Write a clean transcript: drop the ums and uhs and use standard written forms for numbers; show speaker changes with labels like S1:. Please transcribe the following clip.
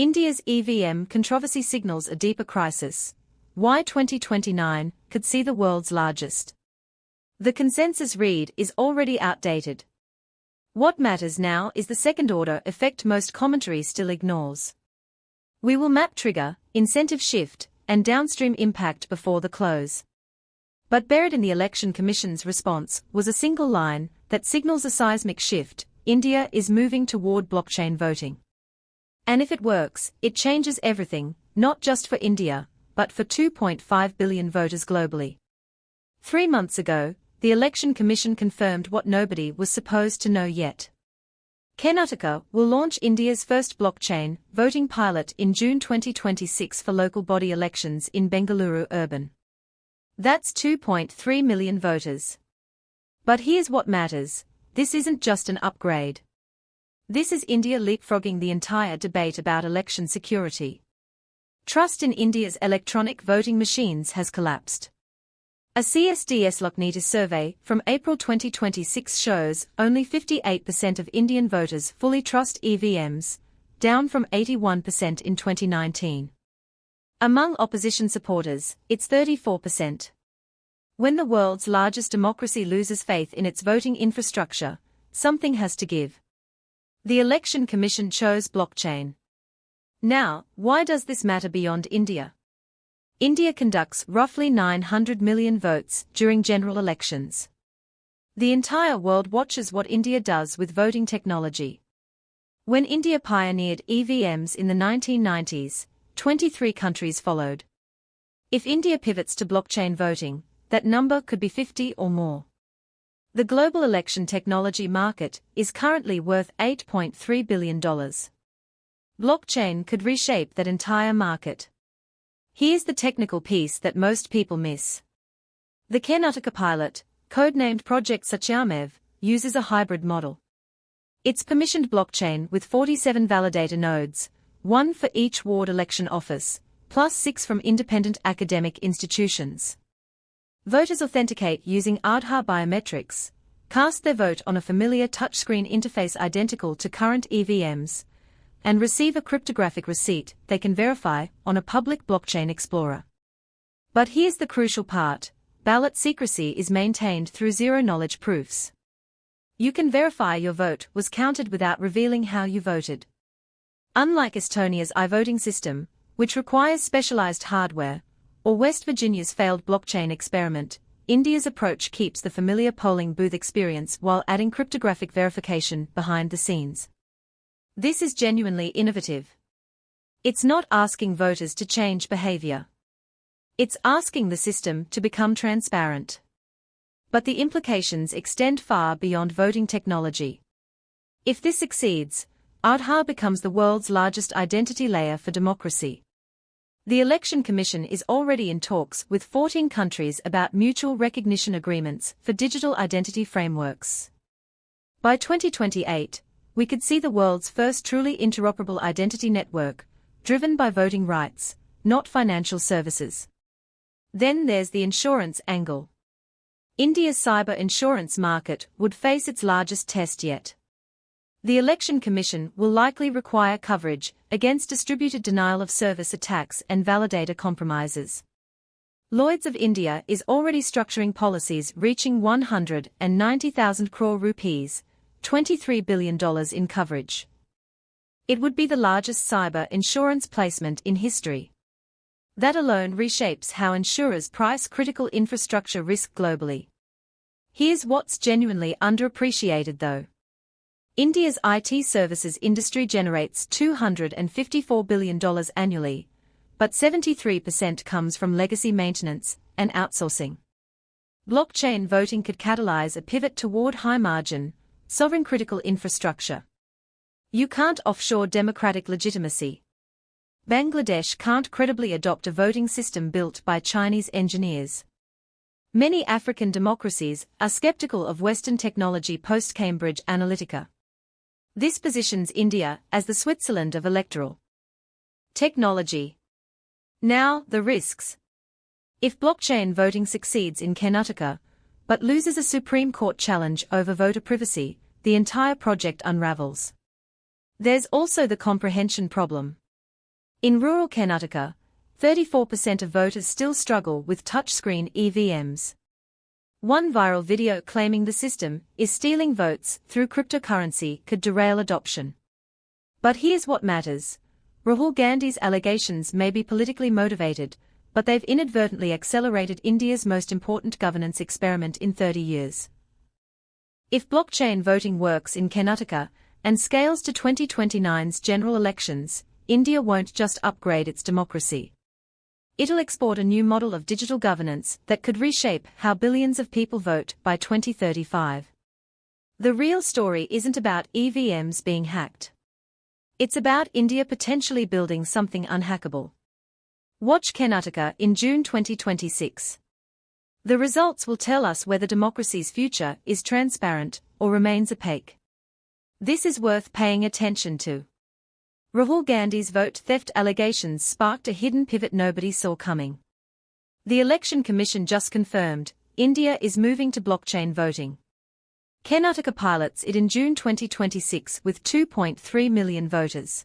S1: India's EVM controversy signals a deeper crisis. Why 2029 could see the world's largest. The consensus read is already outdated. What matters now is the second-order effect most commentary still ignores. We will map trigger, incentive shift, and downstream impact before the close. But buried in the Election Commission's response was a single line that signals a seismic shift: India is moving toward blockchain voting. And if it works, it changes everything, not just for India, but for 2.5 billion voters globally. 3 months ago, the Election Commission confirmed what nobody was supposed to know yet. Karnataka will launch India's first blockchain voting pilot in June 2026 for local body elections in Bengaluru urban. That's 2.3 million voters. But here's what matters: this isn't just an upgrade. This is India leapfrogging the entire debate about election security. Trust in India's electronic voting machines has collapsed. A CSDS Locknetis survey from April 2026 shows only 58% of Indian voters fully trust EVMs, down from 81% in 2019. Among opposition supporters, it's 34%. When the world's largest democracy loses faith in its voting infrastructure, something has to give. The Election Commission chose blockchain. Now, why does this matter beyond India? India conducts roughly 900 million votes during general elections. The entire world watches what India does with voting technology. When India pioneered EVMs in the 1990s, 23 countries followed. If India pivots to blockchain voting, that number could be 50 or more. The global election technology market is currently worth $8.3 billion. Blockchain could reshape that entire market. Here's the technical piece that most people miss. The Karnataka pilot, codenamed Project Satyamev, uses a hybrid model. It's permissioned blockchain with 47 validator nodes, 1 for each ward election office, plus 6 from independent academic institutions. Voters authenticate using Aadhaar biometrics, cast their vote on a familiar touchscreen interface identical to current EVMs, and receive a cryptographic receipt they can verify on a public blockchain explorer. But here's the crucial part: ballot secrecy is maintained through zero-knowledge proofs. You can verify your vote was counted without revealing how you voted. Unlike Estonia's iVoting system, which requires specialized hardware, or West Virginia's failed blockchain experiment, India's approach keeps the familiar polling booth experience while adding cryptographic verification behind the scenes. This is genuinely innovative. It's not asking voters to change behavior. It's asking the system to become transparent. But the implications extend far beyond voting technology. If this succeeds, Aadhaar becomes the world's largest identity layer for democracy. The Election Commission is already in talks with 14 countries about mutual recognition agreements for digital identity frameworks. By 2028, we could see the world's first truly interoperable identity network, driven by voting rights, not financial services. Then there's the insurance angle. India's cyber insurance market would face its largest test yet. The Election Commission will likely require coverage against distributed denial of service attacks and validator compromises. Lloyd's of India is already structuring policies reaching 190,000 crore rupees, $23 billion in coverage. It would be the largest cyber insurance placement in history. That alone reshapes how insurers price critical infrastructure risk globally. Here's what's genuinely underappreciated though. India's IT services industry generates $254 billion annually, but 73% comes from legacy maintenance and outsourcing. Blockchain voting could catalyze a pivot toward high-margin, sovereign-critical infrastructure. You can't offshore democratic legitimacy. Bangladesh can't credibly adopt a voting system built by Chinese engineers. Many African democracies are skeptical of Western technology post-Cambridge Analytica. This positions India as the Switzerland of electoral technology. Now, the risks. If blockchain voting succeeds in Karnataka, but loses a Supreme Court challenge over voter privacy, the entire project unravels. There's also the comprehension problem. In rural Karnataka, 34% of voters still struggle with touchscreen EVMs. One viral video claiming the system is stealing votes through cryptocurrency could derail adoption. But here's what matters. Rahul Gandhi's allegations may be politically motivated, but they've inadvertently accelerated India's most important governance experiment in 30 years. If blockchain voting works in Karnataka and scales to 2029's general elections, India won't just upgrade its democracy. It'll export a new model of digital governance that could reshape how billions of people vote by 2035. The real story isn't about EVMs being hacked. It's about India potentially building something unhackable. Watch Karnataka in June 2026. The results will tell us whether democracy's future is transparent or remains opaque. This is worth paying attention to. Rahul Gandhi's vote theft allegations sparked a hidden pivot nobody saw coming. The Election Commission just confirmed, India is moving to blockchain voting. Karnataka pilots it in June 2026 with 2.3 million voters.